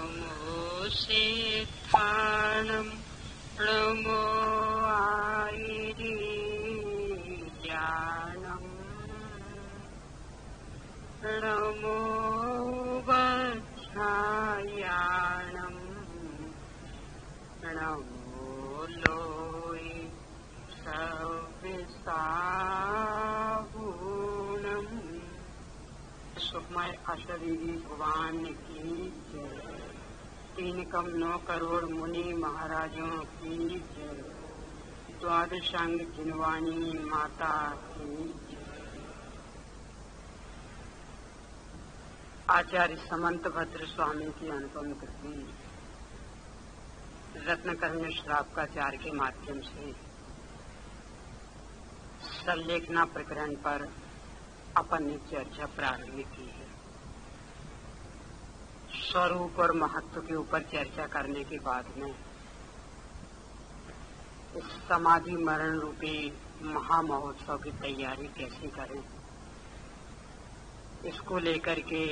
नमो सिद्धाणं नमो आयिर्ज्ञानम् नमो वज्रायाणम् नमो लोये सविसाहूणम्। सुखमय अशरीरी भगवान की जय। 3,9 करोड़ मुनि महाराजों की जय। द्वादशांग जिनवाणी माता की जय। आचार्य समंत भद्र स्वामी की अनुपम कृति रत्नकर्ण श्रावकाचार्य के माध्यम से सल्लेखना प्रकरण पर अपन ने चर्चा प्रारंभ की है। स्वरूप और महत्व के ऊपर चर्चा करने के बाद में इस समाधि मरण रूपी महामहोत्सव की तैयारी कैसे करें, इसको लेकर के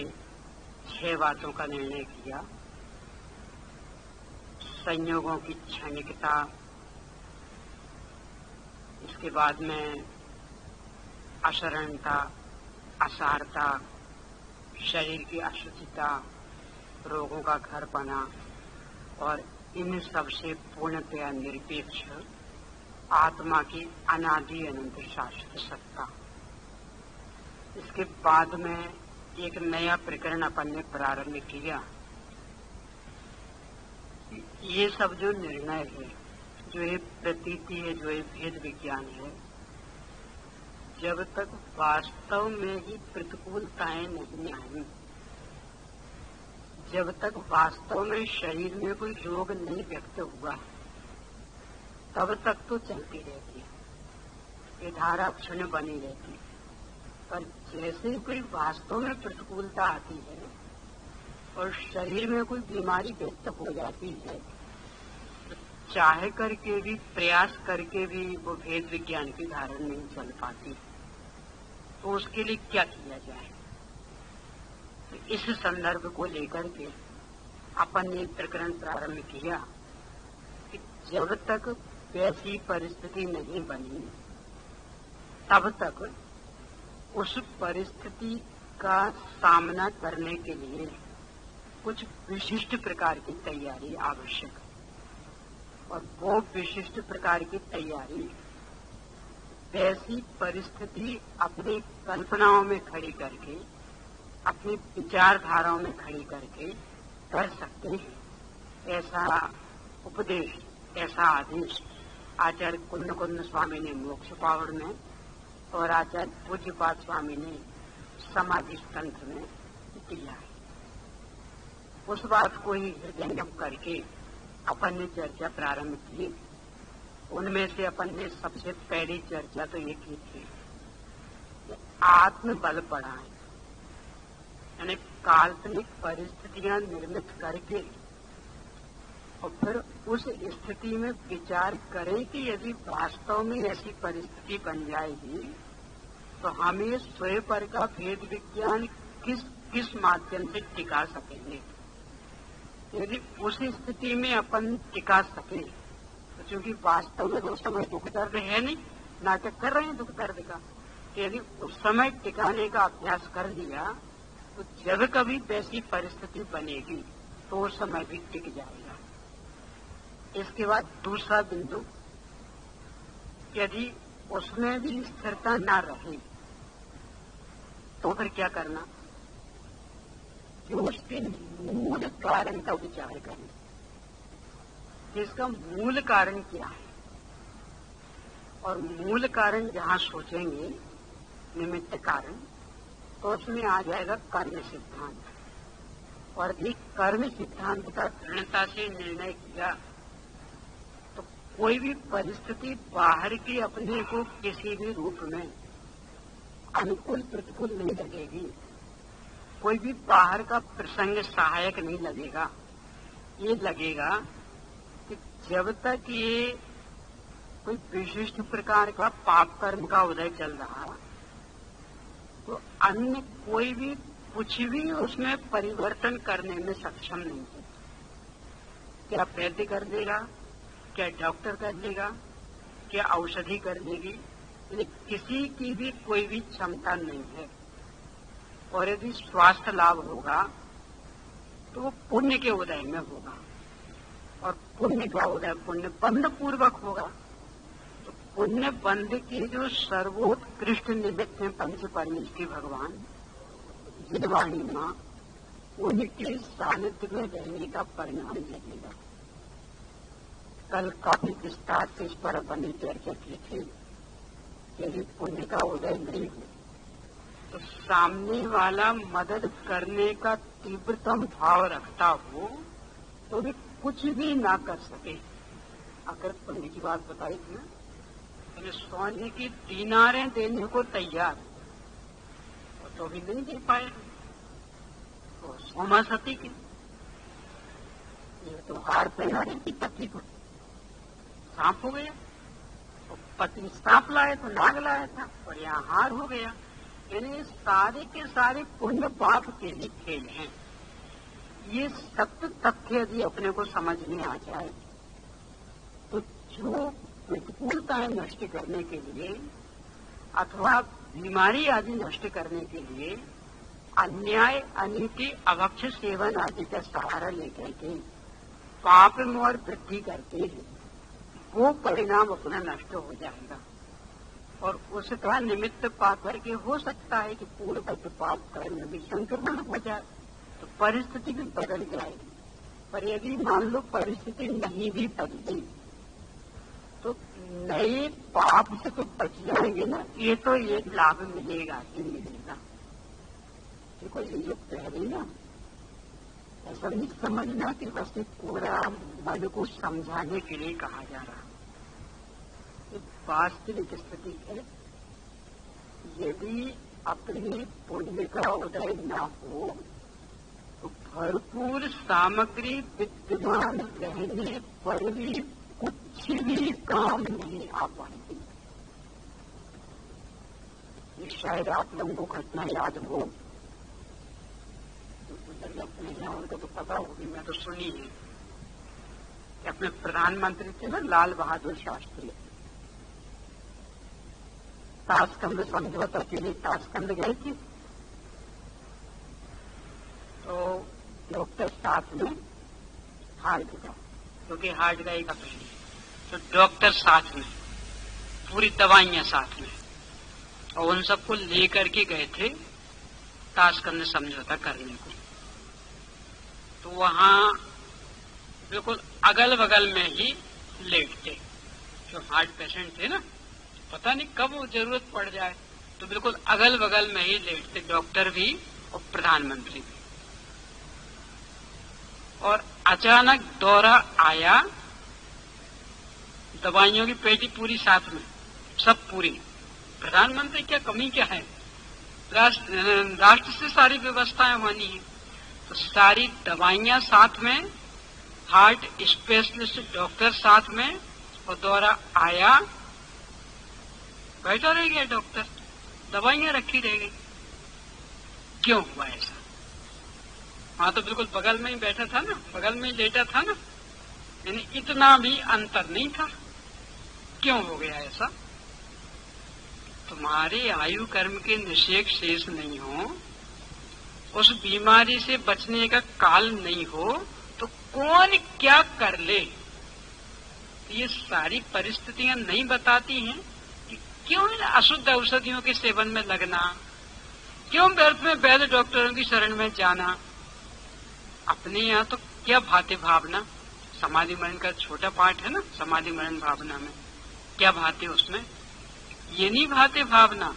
6 बातों का निर्णय किया। संयोगों की क्षणिकता, इसके बाद में अशरणता, असारता, शरीर की अशुचिता, रोगों का घरपना और इन सबसे पूर्णतया निरपेक्ष आत्मा की अनादि अनंत शाश्वत सत्ता। इसके बाद में एक नया प्रकरण अपन ने प्रारंभ किया। ये सब जो निर्णय है, जो ये प्रतीति है, जो ये भेद विज्ञान है, जब तक वास्तव में ही प्रतिकूलताएं नहीं आई, जब तक वास्तव में शरीर में कोई रोग नहीं व्यक्त हुआ, तब तक तो चलती रहती है, ये धारा क्षण बनी रहती है। पर जैसे कोई वास्तव में प्रतिकूलता आती है और शरीर में कोई बीमारी व्यक्त हो जाती है, तो चाहे करके भी, प्रयास करके भी वो भेद विज्ञान की धारा नहीं चल पाती। तो उसके लिए क्या किया जाए? तो इस संदर्भ को लेकर के अपन ने प्रकरण प्रारंभ किया कि जब तक वैसी परिस्थिति नहीं बनी, तब तक उस परिस्थिति का सामना करने के लिए कुछ विशिष्ट प्रकार की तैयारी आवश्यक है। और वो विशिष्ट प्रकार की तैयारी वैसी परिस्थिति अपनी कल्पनाओं में खड़ी करके, अपनी विचारधाराओं में खड़ी करके कर सकते हैं। ऐसा उपदेश, ऐसा आदेश आचार्य कुंद स्वामी ने मोक्ष पावड़ में और आचार्य पूज्यपाद स्वामी ने समाधि तंत्र में दिया है। उस बात को ही हृदयंगम करके अपन ने चर्चा प्रारंभ की। उनमें से अपन ने सबसे पहली चर्चा तो ये की थी कि आत्मबल बढ़ाएं, यानी काल्पनिक परिस्थितियां निर्मित करके और फिर उस स्थिति में विचार करें कि यदि वास्तव में ऐसी परिस्थिति बन जाएगी तो हमें स्वयं पर का भेद विज्ञान किस माध्यम से टिका सकेंगे। यदि उस स्थिति में अपन टिका सके, तो चूंकि वास्तव में उस समय दुख दर्द है नहीं, नाटक कर रहे हैं दुख दर्द का, यदि उस समय टिकाने का अभ्यास कर लिया तो जब कभी वैसी परिस्थिति बनेगी तो उस समय भी टिक जाएगा। इसके बाद दूसरा बिंदु, यदि उसमें भी स्थिरता न रहे तो फिर क्या करना? कि उसके मूल कारण का विचार करें। इसका मूल कारण क्या है? और मूल कारण जहां सोचेंगे, निमित्त कारण, तो उसमें आ जाएगा कर्म सिद्धांत। और एक कर्म सिद्धांत का दृढ़ता से निर्णय किया तो कोई भी परिस्थिति बाहर की अपने को किसी भी रूप में अनुकूल प्रतिकूल नहीं लगेगी। कोई भी बाहर का प्रसंग सहायक नहीं लगेगा। ये लगेगा कि जब तक ये कोई विशिष्ट प्रकार का पाप कर्म का उदय चल रहा, तो अन्य कोई भी कुछ भी उसमें परिवर्तन करने में सक्षम नहीं है। क्या वैद्य कर देगा, क्या डॉक्टर कर देगा, क्या औषधि कर देगी? किसी की भी कोई भी क्षमता नहीं है। और यदि स्वास्थ्य लाभ होगा तो वो पुण्य के उदय में होगा, और पुण्य का उदय पुण्य बंध पूर्वक होगा। तो पुण्य बंध के जो सर्वोत्कृष्ट निमित्त हैं पंच परमेश्वरी भगवान विद्वाणी माँ, उनके सानिध्य में रहने का परिणाम लगेगा। कल काफी विस्तार से इस पर अपनी चर्चा की थी। यदि पुण्य का उदय नहीं हो तो सामने वाला मदद करने का तीव्रतम भाव रखता हो तो भी कुछ भी ना कर सके। अगर पुण्य की बात बताई थी ना, तो सोने की दीनारें देने को तैयार तो भी नहीं दे पाए। तो सोमा सती की ये तो हार पहनाने की पति को सांप हो गया, तो पति सांप लाए तो नाग लाया था, और यहाँ हार हो गया। यानी सारे के सारे पुण्य पाप के ही खेल हैं। ये सत्य तथ्य यदि अपने को समझ में आ जाए तो जो प्रतिकूलताएं नष्ट करने के लिए अथवा बीमारी आदि नष्ट करने के लिए अन्याय, अनीति, अभक्ष सेवन आदि का सहारा लेकर के पाप में और वृद्धि करते हैं, वो परिणाम अपना नष्ट हो जाएगा। और उसका निमित्त पा करके हो सकता है कि पूर्व पाप कर्म भी संक्रमण हो जाए, तो परिस्थिति भी बदल जाएगी। पर यदि मान लो परिस्थिति नहीं भी बदली तो नए पाप से तो बच जाएंगे ना। ये तो एक लाभ मिलेगा ही मिलेगा। देखो ये जो कह रही ना, ऐसा नहीं समझना कि बस पूरा मन को समझाने के लिए कहा जा रहा। वास्तविक स्थिति है, यदि अपने पुण्य का उदय न हो तो भरपूर सामग्री विद्यमान रहने पर भी कुछ भी काम नहीं आ पाएगी। शायद आप लोगों को घटना याद हो, अपने यहाँ उनको तो पता होगी, मैं तो सुनी है। अपने प्रधानमंत्री थे ना लाल बहादुर शास्त्री, ताशकंद समझौता के लिए ताशकंद गए थे, तो डॉक्टर साथ में हार्ट का, क्योंकि हार्ट का एक ऑपरेशन, तो डॉक्टर साथ में, पूरी दवाइयां साथ में, और उन सबको लेकर के गए थे ताशकंद समझौता करने को। तो वहां बिल्कुल अगल बगल में ही लेटते जो हार्ट पेशेंट थे ना, पता नहीं कब जरूरत पड़ जाए, तो बिल्कुल अगल बगल में ही लेटते, डॉक्टर भी और प्रधानमंत्री भी। और अचानक दौरा आया, दवाइयों की पेटी पूरी साथ में, सब पूरी। प्रधानमंत्री क्या कमी क्या है, राष्ट्र से सारी व्यवस्थाएं होनी है, तो सारी दवाइयां साथ में, हार्ट स्पेशलिस्ट डॉक्टर साथ में, और दौरा आया, बैठा रह गया डॉक्टर, दवाइयां रखी रह गई। क्यों हुआ ऐसा? वहां तो बिल्कुल बगल में ही बैठा था ना, बगल में ही लेटा था ना, यानी इतना भी अंतर नहीं था। क्यों हो गया ऐसा? तुम्हारे आयु कर्म के निषेक शेष नहीं हो, उस बीमारी से बचने का काल नहीं हो, तो कौन क्या कर ले? तो ये सारी परिस्थितियां नहीं बताती हैं कि क्यों इन अशुद्ध औषधियों के सेवन में लगना, क्यों व्यर्थ में वैद्य डॉक्टरों की शरण में जाना। अपने यहाँ तो क्या भाते भावना, समाधि मरण का छोटा पाठ है ना, समाधि मरण भावना में क्या भाते, उसमें ये नहीं भाते भावना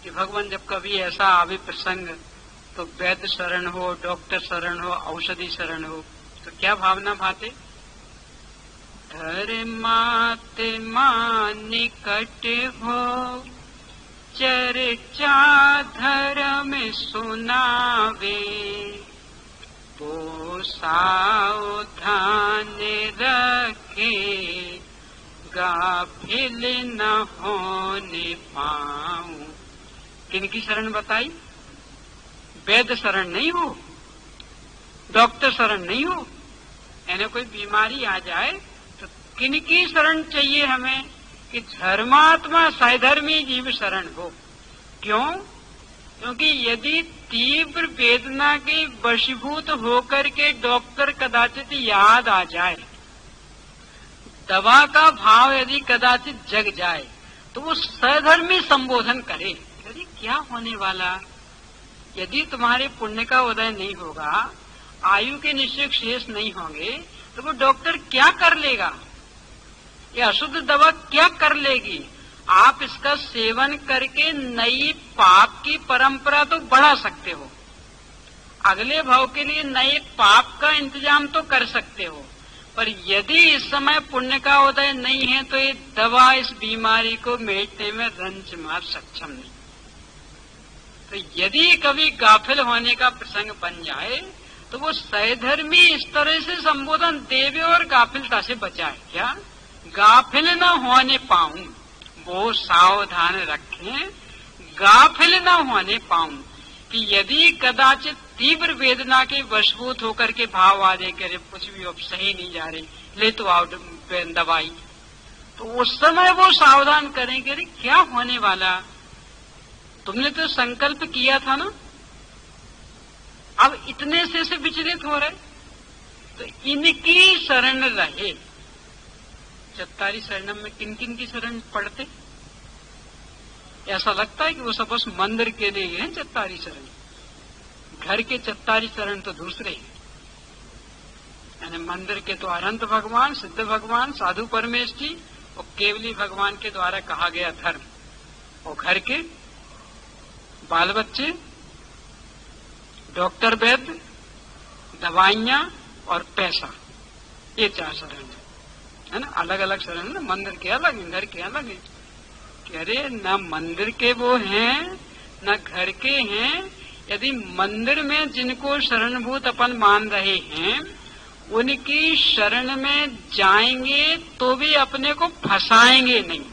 कि भगवान जब कभी ऐसा आवे प्रसंग तो वैद्य शरण हो, डॉक्टर शरण हो, औषधि शरण हो, तो क्या भावना भाते? धर्मात्मा निकट हो, चर्चा धर्म सुनावे, तो सावधान रखे, गाफिल न होने पाऊं। किनकी शरण बताई? वैद्य शरण नहीं हो, डॉक्टर शरण नहीं हो, यानी कोई बीमारी आ जाए तो किनकी शरण चाहिए हमें? कि धर्मात्मा साधर्मी जीव शरण हो। क्यों? क्योंकि यदि तीव्र वेदना के वशीभूत होकर के डॉक्टर कदाचित याद आ जाए, दवा का भाव यदि कदाचित जग जाए, तो वो सधर्मी संबोधन करे, यदि क्या होने वाला? यदि तुम्हारे पुण्य का उदय नहीं होगा, आयु के निश्चय शेष नहीं होंगे, तो वो डॉक्टर क्या कर लेगा? ये अशुद्ध दवा क्या कर लेगी? आप इसका सेवन करके नई पाप की परंपरा तो बढ़ा सकते हो, अगले भाव के लिए नए पाप का इंतजाम तो कर सकते हो, पर यदि इस समय पुण्य का उदय नहीं है तो ये दवा इस बीमारी को मिटने में रंच मार सक्षम नहीं। तो यदि कभी गाफिल होने का प्रसंग बन जाए तो वो सधर्मी इस तरह से संबोधन देवे और गाफिलता से बचाए। क्या? गाफिल न होने पाऊं, वो सावधान रखें, गाफिल न होने पाऊं कि यदि कदाचित तीव्र वेदना के वशभूत होकर के भाव आ जाए, करे कुछ भी अब सही नहीं जा रही, ले तो आओ दवाई, तो उस समय वो सावधान करेंगे, अरे क्या होने वाला? तुमने तो संकल्प किया था ना, अब इतने से विचलित हो रहे, तो इनकी शरण रहे। चत्तारी शरणम में किन किन की शरण पढ़ते? ऐसा लगता है कि वो सब बस मंदिर के लिए हैं चत्तारी शरण, घर के चत्तारी शरण तो दूसरे हैं। यानी मंदिर के तो अनंत भगवान, सिद्ध भगवान, साधु परमेश जी और केवली भगवान के द्वारा कहा गया धर्म, और घर के बाल बच्चे, डॉक्टर वैद्य, दवाइयां और पैसा, ये 4 शरण है ना। अलग अलग शरण है ना, मंदिर के अलग है, घर के अलग है। कि अरे न मंदिर के वो हैं न घर के हैं। यदि मंदिर में जिनको शरणभूत अपन मान रहे हैं उनकी शरण में जाएंगे तो वे अपने को फंसाएंगे नहीं,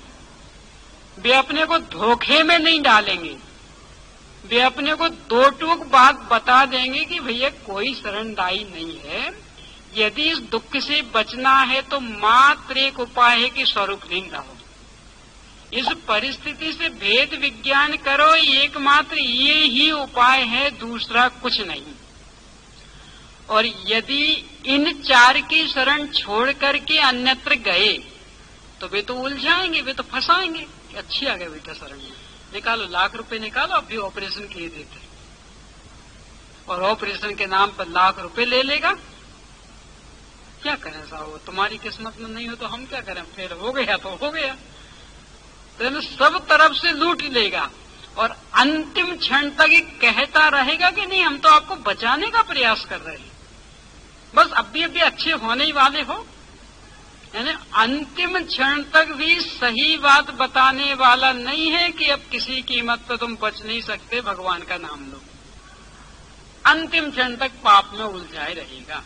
वे अपने को धोखे में नहीं डालेंगे, वे अपने को 2 टूक बात बता देंगे कि भैया कोई शरणदायी नहीं है। यदि इस दुख से बचना है तो मात्र एक उपाय है कि स्वरूप लीन रहो, इस परिस्थिति से भेद विज्ञान करो, एकमात्र ये ही उपाय है, दूसरा कुछ नहीं। और यदि इन 4 की शरण छोड़ करके अन्यत्र गए तो वे तो उलझाएंगे, वे तो फंसाएंगे। अच्छी आ गए बेटा शरण में, निकालो लाख रुपए निकालो, अब भी ऑपरेशन किए देते, और ऑपरेशन के नाम पर लाख रुपए ले लेगा। क्या करें साहब, तुम्हारी किस्मत में नहीं हो तो हम क्या करें, फेल हो गया तो हो गया। तो सब तरफ से लूट लेगा और अंतिम क्षण तक ही कहता रहेगा कि नहीं हम तो आपको बचाने का प्रयास कर रहे हैं, बस अभी अच्छे होने ही वाले हो। यानी अंतिम क्षण तक भी सही बात बताने वाला नहीं है कि अब किसी कीमत पर तुम बच नहीं सकते, भगवान का नाम लो। अंतिम क्षण तक पाप में उलझाए रहेगा।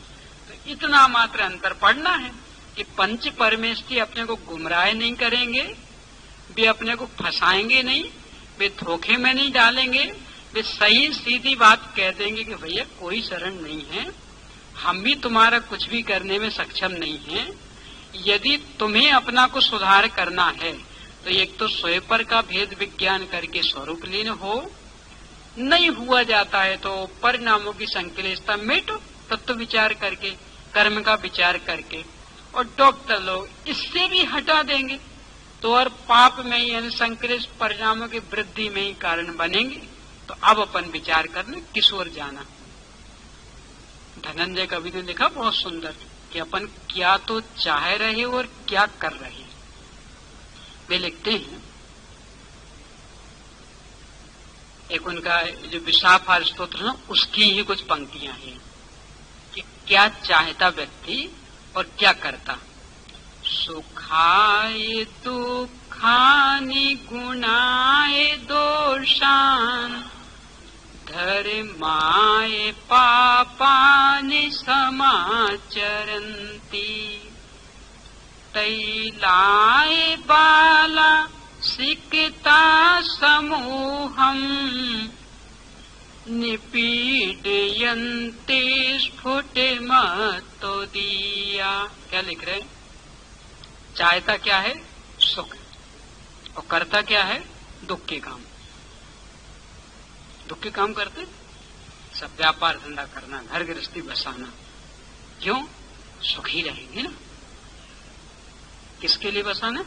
तो इतना मात्र अंतर पड़ना है कि पंच परमेष्ठी अपने को गुमराह नहीं करेंगे, वे अपने को फंसाएंगे नहीं, वे धोखे में नहीं डालेंगे, वे सही सीधी बात कह देंगे कि भैया कोई शरण नहीं है, हम भी तुम्हारा कुछ भी करने में सक्षम नहीं है। यदि तुम्हें अपना को सुधार करना है तो एक तो स्वयं का भेद विज्ञान करके स्वरूप लीन हो, नहीं हुआ जाता है तो परिणामों की संक्लिष्टता मेटो, तत्व विचार करके, कर्म का विचार करके, और डॉक्टर लोग इससे भी हटा देंगे तो और पाप में ही यानी संक्लिष्ट परिणामों की वृद्धि में ही कारण बनेंगे। तो अब अपन विचार करने किस ओर जाना। धनंजय कवि ने लिखा बहुत सुंदर कि अपन क्या तो चाह रहे और क्या कर रहे। वे लिखते हैं, एक उनका जो विशाफार स्तोत्र ना उसकी ही कुछ पंक्तियां हैं कि क्या चाहता व्यक्ति और क्या करता। सुखाय दुखानि गुणाय दोषान् धर्माय पापानि समाचरन्ति तैलाय बाला सिकता समूहम् निपीडयन्ते स्फुटमतोदीया। क्या लिख रहे हैं? चाहता क्या है? सुख, और करता क्या है? दुख के काम। दुख के काम करते सब, व्यापार धंधा करना, घर गृहस्थी बसाना। क्यों? सुखी रहेंगे ना। किसके लिए बसाना?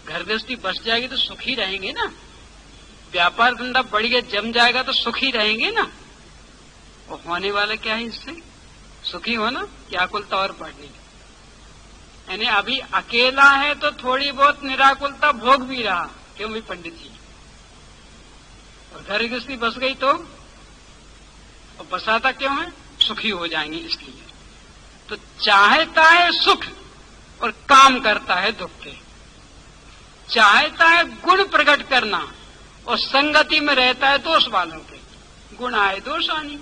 घर गृहस्थी बस जाएगी तो सुखी रहेंगे ना। व्यापार धंधा बढ़िया जम जाएगा तो सुखी रहेंगे ना। और होने वाला क्या है इससे? सुखी होना या आकुलता और बढ़नी। यानी अभी अकेला है तो थोड़ी बहुत निराकुलता भोग भी रहा, क्यों भी पंडित जी। और घर गृहस्थी बस गई तो, और बसाता क्यों है? सुखी हो जाएंगे इसलिए। तो चाहता है सुख और काम करता है दुख के। चाहता है गुण प्रकट करना और संगति में रहता है दोष वालों के। गुण आए दोष आनी,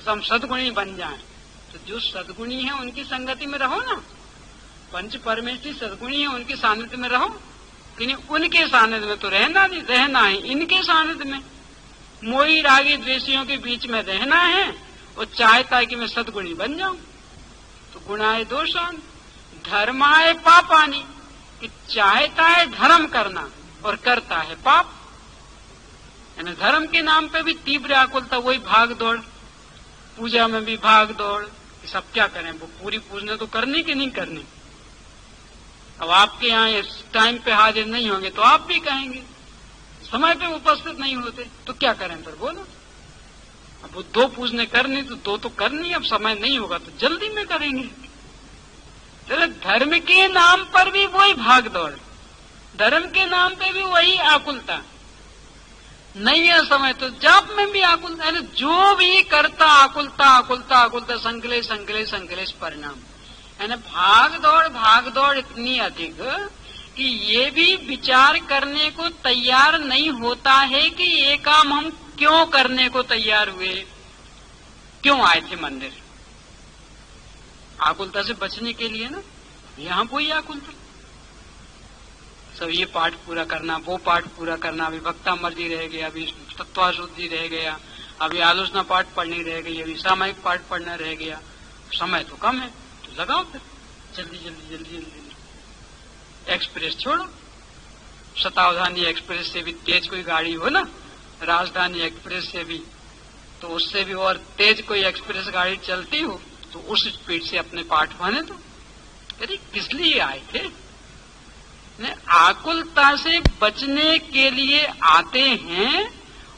हम सदगुणी बन जाएं। तो जो सदगुणी है उनकी संगति में रहो ना। पंच परमेश्वरी सदगुणी है, उनके सानिध्य में रहो। कि उनके सानिध्य में तो रहना नहीं, रहना है इनके सानिध्य में। मोही रागी द्वेषियों के बीच में रहना है और चाहता है कि मैं सदगुणी बन जाऊं। तो गुणाए दोषान, धर्माए पापानी, कि चाहता है धर्म करना और करता है पाप। यानी धर्म के नाम पे भी तीव्र आकुलता, वही भाग दौड़, पूजा में भी भाग दौड़। सब क्या करें? वो पूरी पूजने तो करनी कि नहीं करनी। अब आपके यहाँ इस टाइम पे हाजिर नहीं होंगे तो आप भी कहेंगे, समय पे उपस्थित नहीं होते तो क्या करें? फिर बोलो, अब वो दो पूजने करनी तो दो तो करनी, अब समय नहीं होगा तो जल्दी में करेंगे। चलो, धर्म के नाम पर भी वही भाग दौड़, धर्म के नाम पे भी वही आकुलता। नहीं है समय तो जाप में भी आकुलता। जो भी करता आकुलता आकुलता आकुलता, संकलेश संकलेश संकलेश परिणाम। यानी भाग दौड़ इतनी अधिक कि ये भी विचार करने को तैयार नहीं होता है कि ये काम हम क्यों करने को तैयार हुए, क्यों आए थे मंदिर। आकुलता से बचने के लिए ना। यहां कोई आकुलता, सब ये पाठ पूरा करना, वो पाठ पूरा करना, अभी भक्ता मर्जी रह गया, अभी तत्वाशुद्धि रह गया, अभी आलोचना पाठ पढ़नी रह गई, अभी सामायिक पाठ पढ़ना रह गया। समय तो कम है तो लगाओ फिर जल्दी जल्दी जल्दी जल्दी। एक्सप्रेस छोड़ो, शतावधानी एक्सप्रेस से भी तेज कोई गाड़ी हो ना, राजधानी एक्सप्रेस से भी, तो उससे भी और तेज कोई एक्सप्रेस गाड़ी चलती हो तो उस स्पीड से अपने पाठ बने। तो अरे किस लिए आए थे? आकुलता से बचने के लिए आते हैं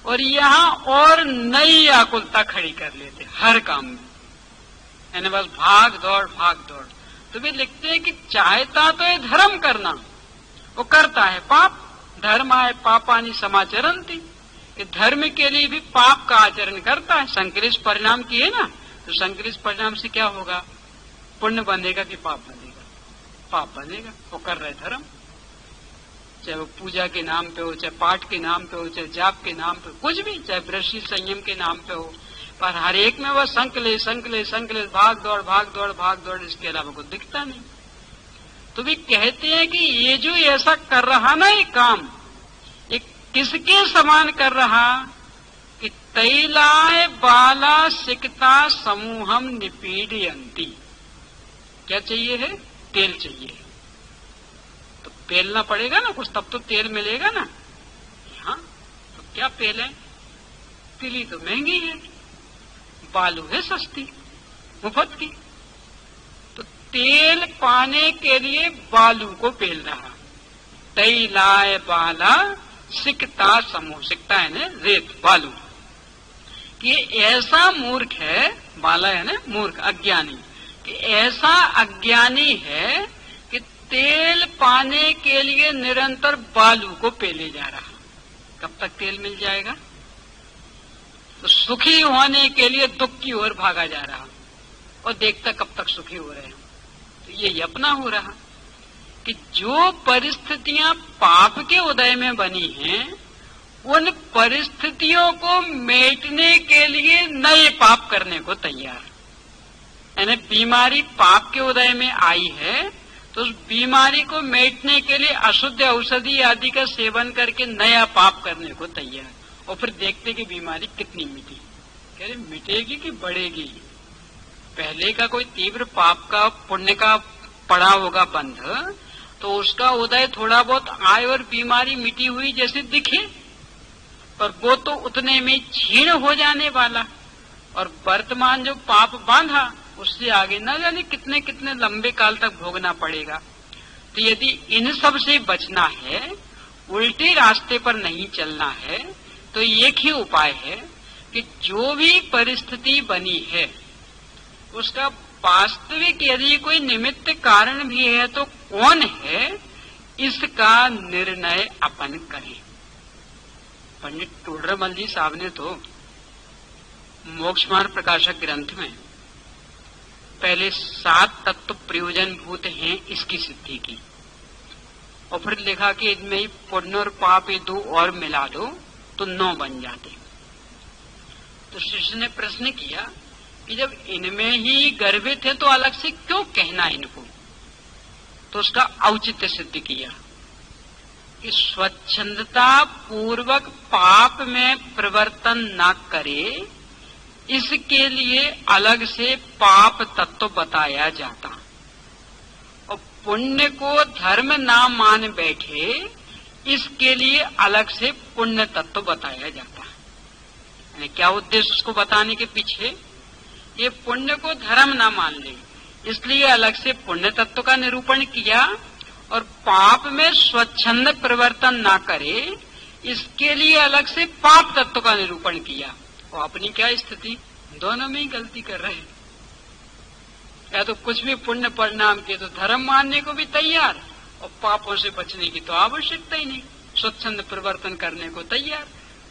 और यहाँ और नई आकुलता खड़ी कर लेते हर काम में। यानी बस भाग दौड़ भाग दौड़। तो वे लिखते हैं कि चाहता तो है धर्म करना, वो करता है पाप। धर्माए पापानि समाचरन्ति, कि धर्म के लिए भी पाप का आचरण करता है। संकलित परिणाम की है ना, तो संकलित परिणाम से क्या होगा? पुण्य बनेगा कि पाप बनेगा? पाप बनेगा। वो कर रहे धर्म, चाहे वो पूजा के नाम पे हो, चाहे पाठ के नाम पे हो, चाहे जाप के नाम पे, कुछ भी, चाहे वृषि संयम के नाम पे हो, पर हर एक में वह संकलेश संकलेश संकलेश, भाग दौड़ भाग दौड़ भाग दौड़, इसके अलावा कुछ दिखता नहीं। तो भी कहते हैं कि ये जो ऐसा कर रहा ना ये काम, ये किसके समान कर रहा? कि तैलाय बाला सिकता समूहम निपीडयन्ति। क्या चाहिए है? तेल चाहिए। तो पेलना पड़ेगा ना कुछ, तब तो तेल मिलेगा ना। हाँ, तो क्या पेल है? तिली तो महंगी है, बालू है सस्ती मुफ्त की। तो तेल पाने के लिए बालू को पेल रहा। तैलाय बाला सिकता समूह, सिकता है ना रेत, बालू। कि ऐसा मूर्ख है, बाला है ना मूर्ख, अज्ञानी, कि ऐसा अज्ञानी है कि तेल पाने के लिए निरंतर बालू को पेले जा रहा। कब तक तेल मिल जाएगा? तो सुखी होने के लिए दुख की ओर भागा जा रहा और देखता कब तक सुखी हो रहे हैं। तो ये अपना हो रहा कि जो परिस्थितियां पाप के उदय में बनी हैं, उन परिस्थितियों को मेटने के लिए नए पाप करने को तैयार। यानी बीमारी पाप के उदय में आई है तो उस बीमारी को मेटने के लिए अशुद्ध औषधि आदि का सेवन करके नया पाप करने को तैयार। और फिर देखते कि बीमारी कितनी मिटी। कह रहे मिटेगी कि बढ़ेगी। पहले का कोई तीव्र पाप का पुण्य का पड़ा होगा बंध, तो उसका उदय थोड़ा बहुत आए और बीमारी मिटी हुई जैसे दिखे, पर वो तो उतने में क्षीण हो जाने वाला। और वर्तमान जो पाप बांधा उससे आगे न जाने कितने कितने लंबे काल तक भोगना पड़ेगा। तो यदि इन सब से बचना है, उल्टे रास्ते पर नहीं चलना है, तो एक ही उपाय है कि जो भी परिस्थिति बनी है उसका वास्तविक यदि कोई निमित्त कारण भी है तो कौन है, इसका निर्णय अपन करें। पंडित टोडरमल जी साहब ने तो मोक्ष मार्ग प्रकाशक ग्रंथ में पहले 7 तत्व प्रयोजन भूत हैं इसकी सिद्धि की, और फिर लिखा कि इनमें ही पुण्य और पाप ये 2 और मिला दो तो 9 बन जाते। तो शिष्य ने प्रश्न किया कि जब इनमें ही गर्भित है तो अलग से क्यों कहना इनको। तो उसका औचित्य सिद्ध किया कि स्वच्छंदता पूर्वक पाप में प्रवर्तन न करे, इसके लिए अलग से पाप तत्व बताया जाता, और पुण्य को धर्म ना मान बैठे इसके लिए अलग से पुण्य तत्व बताया जाता। यानी क्या उद्देश्य उसको बताने के पीछे, ये पुण्य को धर्म ना मान ले इसलिए अलग से पुण्य तत्व का निरूपण किया, और पाप में स्वच्छंद प्रवर्तन ना करे इसके लिए अलग से पाप तत्व का निरूपण किया। और अपनी क्या स्थिति, दोनों में ही गलती कर रहे हैं। या तो कुछ भी पुण्य परिणाम के तो धर्म मानने को भी तैयार, और पापों से बचने की तो आवश्यकता ही नहीं, स्वच्छंद परिवर्तन करने को तैयार,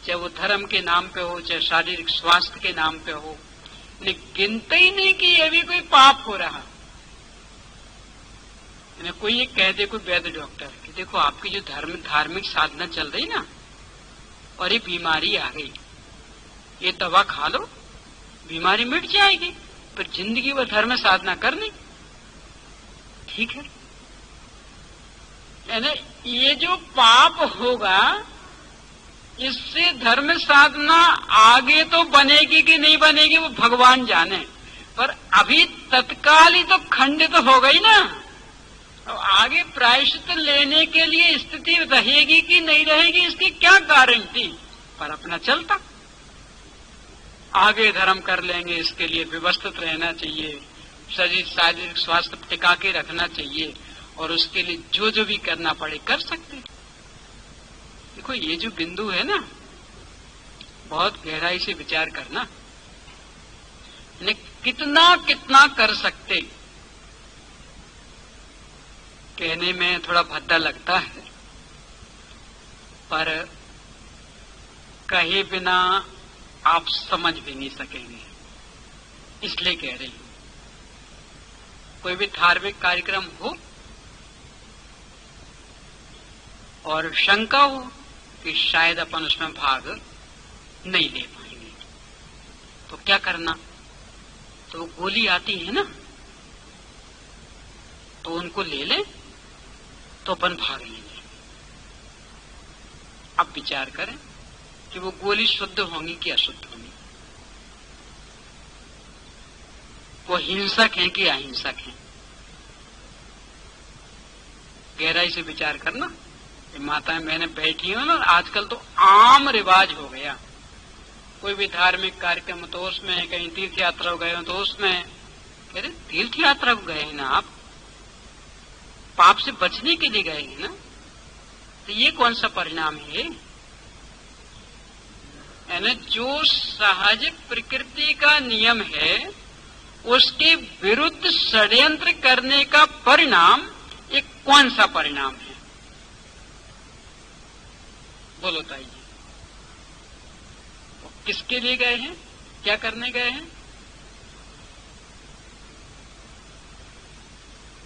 चाहे वो धर्म के नाम पे हो चाहे शारीरिक स्वास्थ्य के नाम पे हो। गिनते ही नहीं कि ये भी कोई पाप हो रहा। कोई ये कह दे, कोई वैद्य डॉक्टर कि देखो आपकी जो धार्मिक साधना चल रही ना, और ये बीमारी आ गई, ये दवा खा लो बीमारी मिट जाएगी, पर जिंदगी वो धर्म साधना करनी। ठीक है, यानी ये जो पाप होगा इससे धर्म साधना आगे तो बनेगी कि नहीं बनेगी वो भगवान जाने, पर अभी तत्काल ही तो खंडित हो गई ना। अब आगे प्रायश्चित लेने के लिए स्थिति रहेगी कि नहीं रहेगी इसकी क्या गारंटी, पर अपना चलता आगे धर्म कर लेंगे। इसके लिए व्यवस्थित रहना चाहिए, शरीर शारीरिक स्वास्थ्य टिका के रखना चाहिए, और उसके लिए जो जो भी करना पड़े कर सकते। देखो ये जो बिंदु है ना, बहुत गहराई से विचार करना, कितना कितना कर सकते। कहने में थोड़ा भद्दा लगता है, पर कहे बिना आप समझ भी नहीं सकेंगे, इसलिए कह रही हूं। कोई भी धार्मिक कार्यक्रम हो और शंका हो कि शायद अपन उसमें भाग नहीं ले पाएंगे, तो क्या करना, तो वो गोली आती है ना, तो उनको ले ले तो अपन भाग लेंगे। अब विचार करें कि वो गोली शुद्ध होंगी कि अशुद्ध होंगी, वो हिंसक हैं कि अहिंसक हैं। गहराई से विचार करना। माताएं बहनें बैठी हो ना, आजकल तो आम रिवाज हो गया, कोई भी धार्मिक कार्यक्रम तो उसमें, कहीं तीर्थ यात्रा गए हो तो उसमें, कह रहे तीर्थ यात्रा को गए हैं ना आप, पाप से बचने के लिए गए हैं ना, तो ये कौन सा परिणाम है। यानी जो सहज प्रकृति का नियम है उसके विरुद्ध षड्यंत्र करने का परिणाम ये कौन सा परिणाम है, बोलो ताइए। किसके लिए गए हैं, क्या करने गए हैं।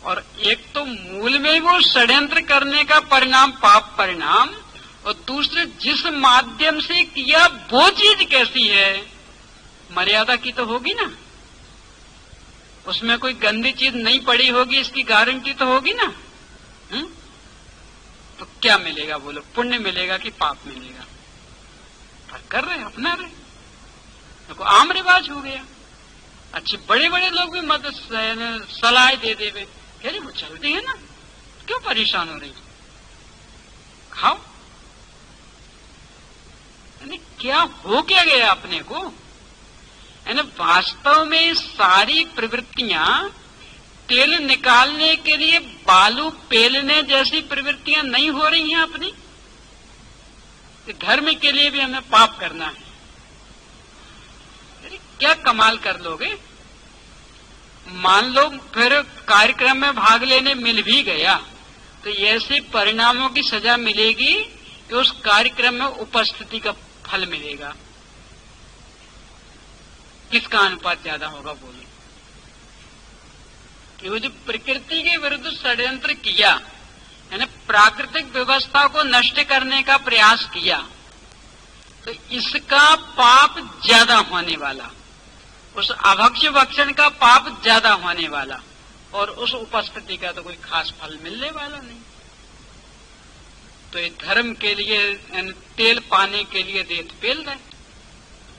और एक तो मूल में वो षड्यंत्र करने का परिणाम पाप परिणाम, और दूसरे जिस माध्यम से किया वो चीज कैसी है, मर्यादा की तो होगी ना, उसमें कोई गंदी चीज नहीं पड़ी होगी इसकी गारंटी तो होगी ना। तो क्या मिलेगा बोलो, पुण्य मिलेगा कि पाप मिलेगा। पर कर रहे, अपना रहे, देखो आम रिवाज हो गया। अच्छे बड़े बड़े लोग भी मदद सलाह दे देवे, कह रही वो चलती है ना, क्यों परेशान हो रही, खाओ। यानी क्या हो क्या गया अपने को, यानी वास्तव में सारी प्रवृत्तियां तेल निकालने के लिए बालू पेलने जैसी प्रवृत्तियां नहीं हो रही हैं अपनी। धर्म के लिए भी हमें पाप करना है, क्या कमाल कर लोगे। मान लो फिर कार्यक्रम में भाग लेने मिल भी गया तो ऐसे परिणामों की सजा मिलेगी कि उस कार्यक्रम में उपस्थिति का फल मिलेगा। किसका अनुपात ज्यादा होगा बोलो। कि वो जो प्रकृति के विरुद्ध षड्यंत्र किया, यानी प्राकृतिक व्यवस्था को नष्ट करने का प्रयास किया, तो इसका पाप ज्यादा होने वाला, उस अभक्ष भक्षण का पाप ज्यादा होने वाला, और उस उपस्थिति का तो कोई खास फल मिलने वाला नहीं। तो ये धर्म के लिए तेल पाने के लिए रेत पेल रहे,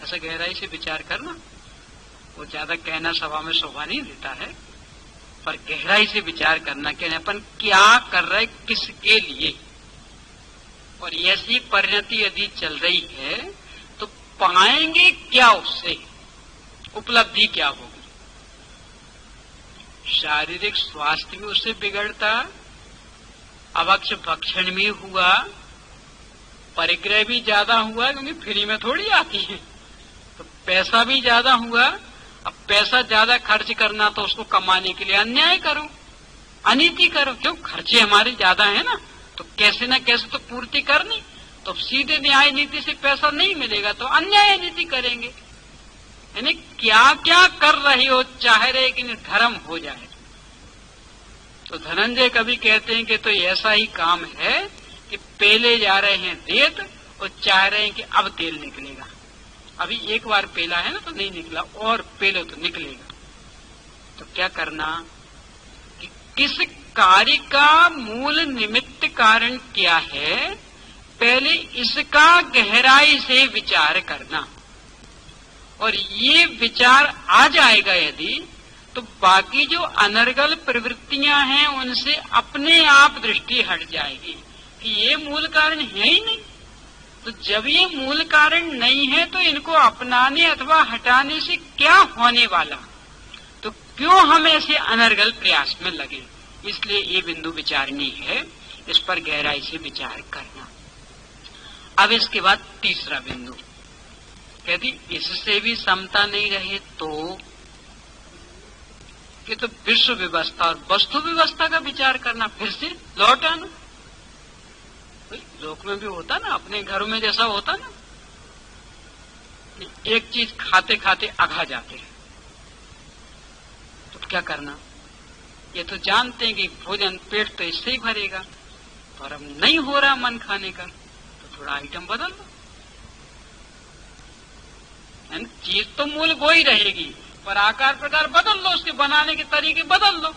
ऐसा गहराई से विचार करना। वो ज्यादा कहना सभा में शोभा नहीं देता है, पर गहराई से विचार करना कि अपन क्या कर रहे, किसके लिए। और ऐसी परिणति यदि चल रही है तो पाएंगे क्या, उससे उपलब्धि क्या होगी। शारीरिक स्वास्थ्य भी उससे बिगड़ता, अभक्ष भक्षण भी हुआ, परिग्रह भी ज्यादा हुआ, क्योंकि फ्री में थोड़ी आती है, तो पैसा भी ज्यादा हुआ। अब पैसा ज्यादा खर्च करना तो उसको कमाने के लिए अन्याय करो, अनीति करो, क्यों, खर्चे हमारे ज्यादा है ना, तो कैसे न कैसे तो पूर्ति करनी। तो सीधे न्याय नीति से पैसा नहीं मिलेगा तो अन्याय नीति करेंगे। यानी क्या क्या कर रहे हो, चाह रहे कि धर्म हो जाए। तो धनंजय कवि कहते हैं कि तो ऐसा ही काम है कि पेले जा रहे हैं रेत और चाह रहे हैं कि अब तेल निकलेगा। अभी एक बार पेला है ना तो नहीं निकला, और पेलो तो निकलेगा। तो क्या करना कि किस कार्य का मूल निमित्त कारण क्या है, पहले इसका गहराई से विचार करना। और ये विचार आ जाएगा यदि, तो बाकी जो अनर्गल प्रवृत्तियां हैं उनसे अपने आप दृष्टि हट जाएगी कि ये मूल कारण है ही नहीं। तो जब ये मूल कारण नहीं है तो इनको अपनाने अथवा हटाने से क्या होने वाला, तो क्यों हम ऐसे अनर्गल प्रयास में लगे। इसलिए ये बिंदु विचारनीय है, इस पर गहराई से विचार करना। अब इसके बाद तीसरा बिंदु, यदि इससे भी समता नहीं रहे तो कि तो विश्व व्यवस्था और वस्तु व्यवस्था का विचार करना, फिर से लौट आना। लोक में भी होता ना, अपने घरों में जैसा होता ना, एक चीज खाते खाते अघा जाते हैं, तो क्या करना। ये तो जानते हैं कि भोजन पेट तो इससे ही भरेगा, पर अब नहीं हो रहा मन खाने का, तो थोड़ा आइटम बदल लो। चीज तो मूल वो ही रहेगी, पर आकार प्रकार बदल लो, उसके बनाने के तरीके बदल लो,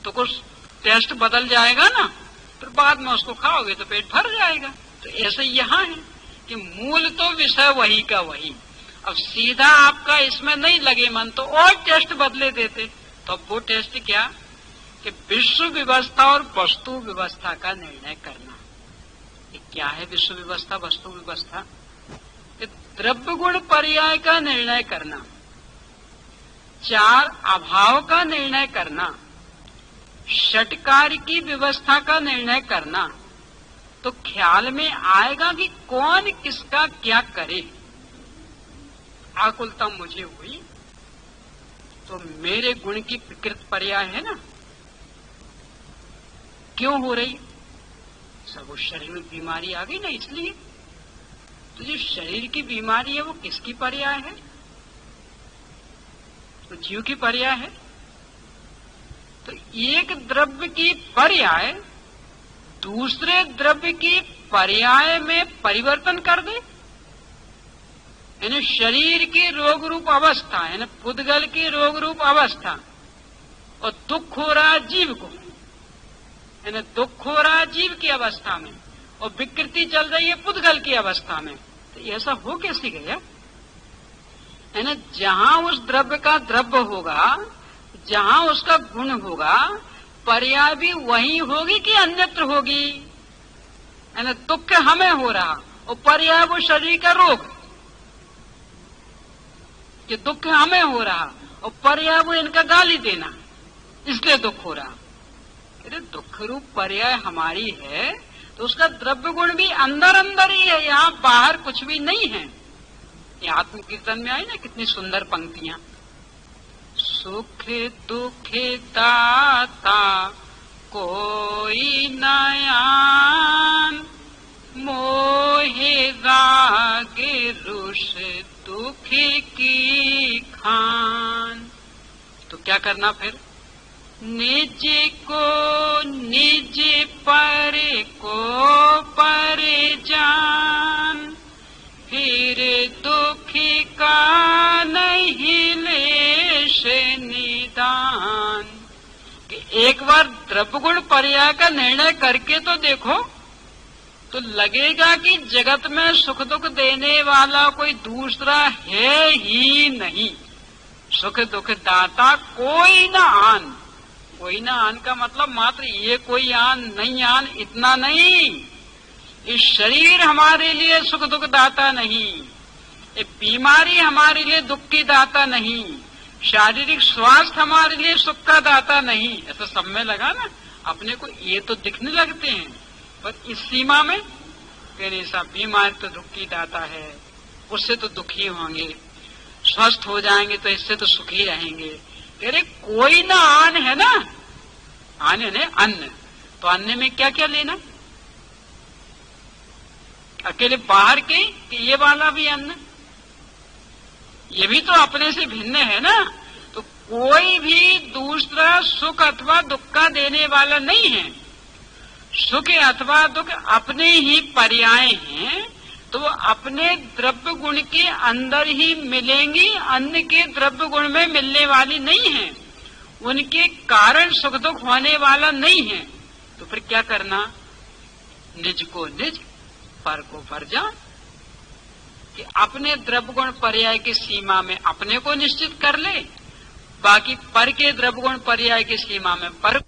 तो कुछ टेस्ट बदल जाएगा ना, फिर बाद में उसको खाओगे तो पेट भर जाएगा। तो ऐसे यहाँ है कि मूल तो विषय वही का वही, अब सीधा आपका इसमें नहीं लगे मन तो और टेस्ट बदले देते। तो अब वो टेस्ट क्या कि विश्व व्यवस्था और वस्तु व्यवस्था का निर्णय करना। ये क्या है विश्व व्यवस्था वस्तु व्यवस्था? द्रव्य गुण पर्याय का निर्णय करना, चार अभाव का निर्णय करना, षटकार की व्यवस्था का निर्णय करना। तो ख्याल में आएगा कि कौन किसका क्या करे। आकुलता मुझे हुई तो मेरे गुण की विकृत पर्याय है ना, क्यों हो रही? सब उस शरीर में बीमारी आ गई ना, इसलिए। तो जो शरीर की बीमारी है वो किसकी पर्याय है? तो जीव की पर्याय है। तो एक द्रव्य की पर्याय दूसरे द्रव्य की पर्याय में परिवर्तन कर दे, यानी शरीर की रोग रूप अवस्था, यानी पुद्गल की रोग रूप अवस्था, और दुख हो रहा जीव को, यानी दुख हो रहा जीव की अवस्था में, और विकृति चल रही है पुद्गल की अवस्था में। तो ऐसा हो कैसे गया? है ना, जहां उस द्रव्य का द्रव्य होगा, जहां उसका गुण होगा, पर्याय भी वही होगी कि अन्यत्र होगी? है ना, दुख हमें हो रहा और पर्याय वो शरीर का रोग, कि दुख हमें हो रहा और पर्याय वो इनका गाली देना, इसलिए दुख हो रहा। अरे दुख रूप पर्याय हमारी है तो उसका द्रव्य गुण भी अंदर अंदर ही है, यहाँ बाहर कुछ भी नहीं है। ये आत्मकीर्तन में आई ना कितनी सुंदर पंक्तियां, सुख दुख दाता कोई नयान, मोहे राग रुष दुख की खान। तो क्या करना फिर? निज को निज पर को पर जान, फिर दुख का नहीं लेश निदान। कि एक बार द्रव्य गुण पर्याय का निर्णय करके तो देखो, तो लगेगा कि जगत में सुख दुख देने वाला कोई दूसरा है ही नहीं। सुख दुख दाता कोई न आन। कोई न आन का मतलब मात्र ये कोई आन नहीं, आन इतना नहीं, इस शरीर हमारे लिए सुख दुख दाता नहीं, ये बीमारी हमारे लिए दुख की दाता नहीं, शारीरिक स्वास्थ्य हमारे लिए सुख का दाता नहीं। ऐसा सब में लगा ना, अपने को ये तो दिखने लगते हैं, पर इस सीमा में कहने सा बीमारी तो दुख की दाता है, उससे तो दुखी होंगे, स्वस्थ हो जाएंगे तो इससे तो सुखी रहेंगे। कह रहे कोई ना आन है ना, आन है अन्न, तो अन्न में क्या क्या लेना? अकेले बाहर के कि ये वाला भी अन्न, ये भी तो अपने से भिन्न है ना। तो कोई भी दूसरा सुख अथवा दुख का देने वाला नहीं है। सुख अथवा दुख अपने ही पर्याय हैं, तो वो अपने द्रव्य गुण के अंदर ही मिलेंगी, अन्य के द्रव्य गुण में मिलने वाली नहीं है। उनके कारण सुख दुख होने वाला नहीं है। तो फिर क्या करना? निज को निज, पर को पर जान, कि अपने द्रव्य गुण पर्याय की सीमा में अपने को निश्चित कर ले, बाकी पर के द्रव्य गुण पर्याय की सीमा में पर